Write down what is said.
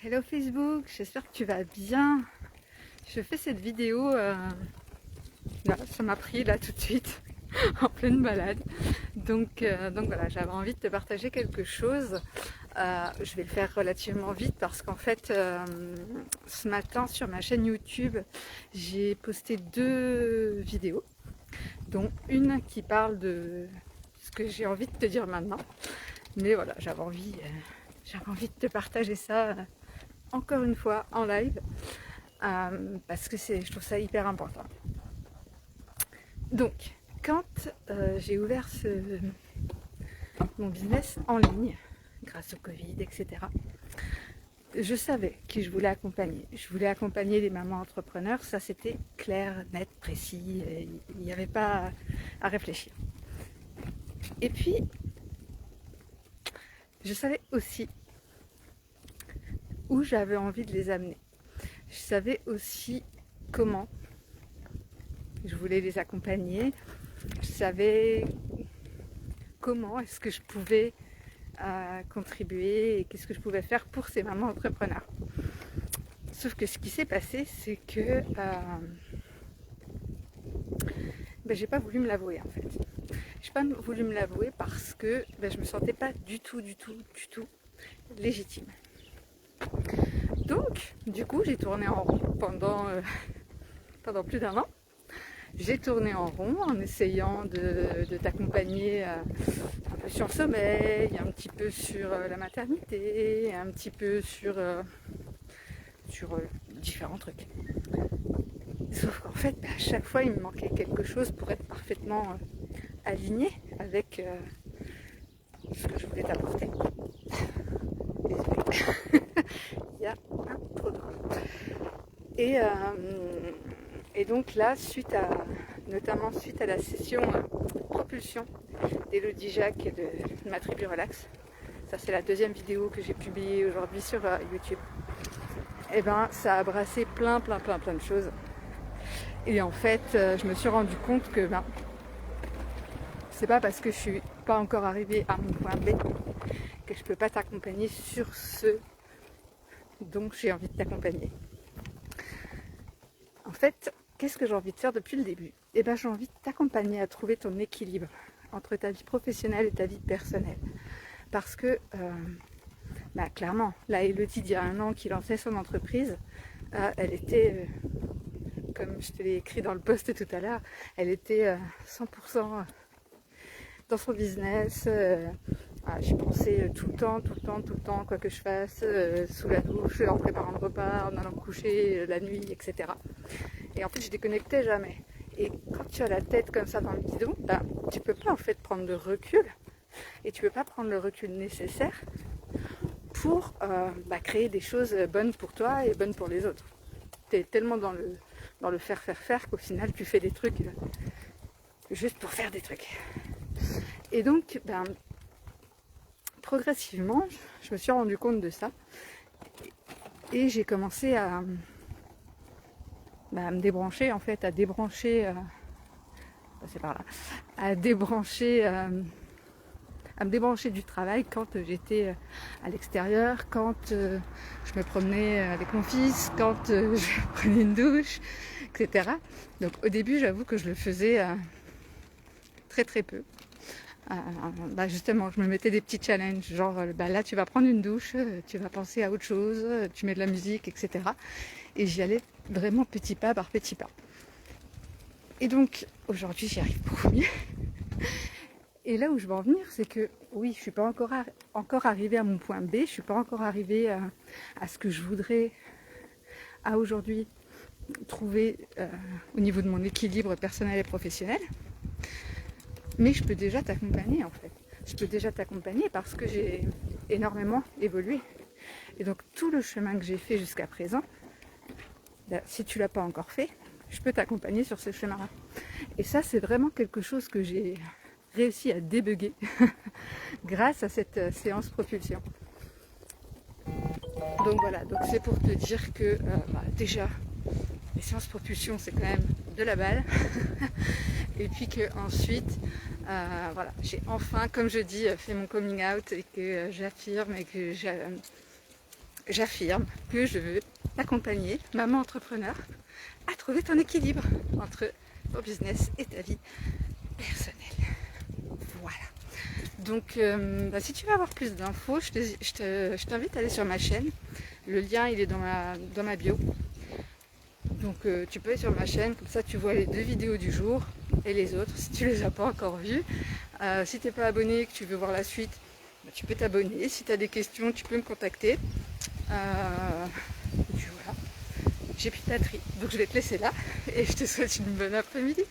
Hello Facebook, j'espère que tu vas bien. Je fais cette vidéo, là, ça m'a pris là tout de suite, en pleine balade. Donc voilà, j'avais envie de te partager quelque chose. Je vais le faire relativement vite parce qu'en fait, ce matin sur ma chaîne YouTube, j'ai posté 2 vidéos, dont une qui parle de ce que j'ai envie de te dire maintenant. Mais voilà, j'avais envie de te partager ça encore une fois en live parce que je trouve ça hyper important. Donc, quand j'ai ouvert mon business en ligne, grâce au Covid, etc., je savais qui je voulais accompagner. Je voulais accompagner les mamans entrepreneurs, ça c'était clair, net, précis, il n'y avait pas à réfléchir. Et puis, je savais aussi où j'avais envie de les amener. Je savais aussi comment je voulais les accompagner. Je savais comment est-ce que je pouvais contribuer et qu'est-ce que je pouvais faire pour ces mamans entrepreneurs. Sauf que ce qui s'est passé, c'est que j'ai pas voulu me l'avouer en fait. J'ai pas voulu me l'avouer parce que je me sentais pas du tout légitime. Donc, du coup, j'ai tourné en rond pendant plus d'1 an. J'ai tourné en rond en essayant de t'accompagner un peu sur le sommeil, un petit peu sur la maternité, un petit peu sur différents trucs. Sauf qu'en fait, à chaque fois, il me manquait quelque chose pour être parfaitement aligné avec ce que je voulais t'apporter. Désolée. Il y a un trop drôle. Et donc là, notamment suite à la session propulsion d'Elodie Jacques et de ma tribu relax, ça c'est la 2e vidéo que j'ai publiée aujourd'hui sur YouTube, et ça a brassé plein de choses. Et en fait, je me suis rendu compte que c'est pas parce que je suis pas encore arrivée à mon point B que je peux pas t'accompagner sur ce dont j'ai envie de t'accompagner. En fait, qu'est-ce que j'ai envie de faire depuis le début ? J'ai envie de t'accompagner à trouver ton équilibre entre ta vie professionnelle et ta vie personnelle. Parce que, clairement, là, Elodie, il y a 1 an, qui lançait son entreprise, elle était, comme je te l'ai écrit dans le post tout à l'heure, elle était 100% dans son business. J'y pensais tout le temps, quoi que je fasse, sous la douche, en préparant le repas, en allant me coucher, la nuit, etc. Et en fait, je déconnectais jamais. Et quand tu as la tête comme ça dans le guidon, tu peux pas en fait prendre de recul. Et tu peux pas prendre le recul nécessaire pour créer des choses bonnes pour toi et bonnes pour les autres. Tu es tellement dans le faire qu'au final, tu fais des trucs juste pour faire des trucs. Et donc, progressivement, je me suis rendu compte de ça. Et j'ai commencé à me débrancher, en fait, à me débrancher du travail quand j'étais à l'extérieur, quand je me promenais avec mon fils, quand je prenais une douche, etc. Donc au début, j'avoue que je le faisais très peu. Justement, je me mettais des petits challenges, genre là tu vas prendre une douche, tu vas penser à autre chose, tu mets de la musique, etc. Et j'y allais vraiment petit pas par petit pas. Et donc aujourd'hui j'y arrive beaucoup mieux. Et là où je veux en venir, c'est que oui, je suis pas encore arrivée à mon point B, je suis pas encore arrivée à ce que je voudrais à aujourd'hui trouver au niveau de mon équilibre personnel et professionnel. Mais je peux déjà t'accompagner en fait. Je peux déjà t'accompagner parce que j'ai énormément évolué. Et donc tout le chemin que j'ai fait jusqu'à présent, si tu l'as pas encore fait, je peux t'accompagner sur ce chemin-là. Et ça, c'est vraiment quelque chose que j'ai réussi à débugger grâce à cette séance propulsion. Donc voilà, donc c'est pour te dire que déjà, les séances propulsion, c'est quand même de la balle. Et puis que ensuite, j'ai enfin, comme je dis, fait mon coming out et que j'affirme et que j'affirme que je veux t'accompagner, maman entrepreneur, à trouver ton équilibre entre ton business et ta vie personnelle. Voilà. Donc si tu veux avoir plus d'infos, je t'invite à aller sur ma chaîne. Le lien il est dans ma bio. Donc tu peux aller sur ma chaîne, comme ça tu vois les 2 vidéos du jour et les autres si tu les as pas encore vues. Si tu n'es pas abonné et que tu veux voir la suite, bah, tu peux t'abonner. Si tu as des questions, tu peux me contacter. Et puis voilà, j'ai pris ta tri. Donc je vais te laisser là et je te souhaite une bonne après-midi.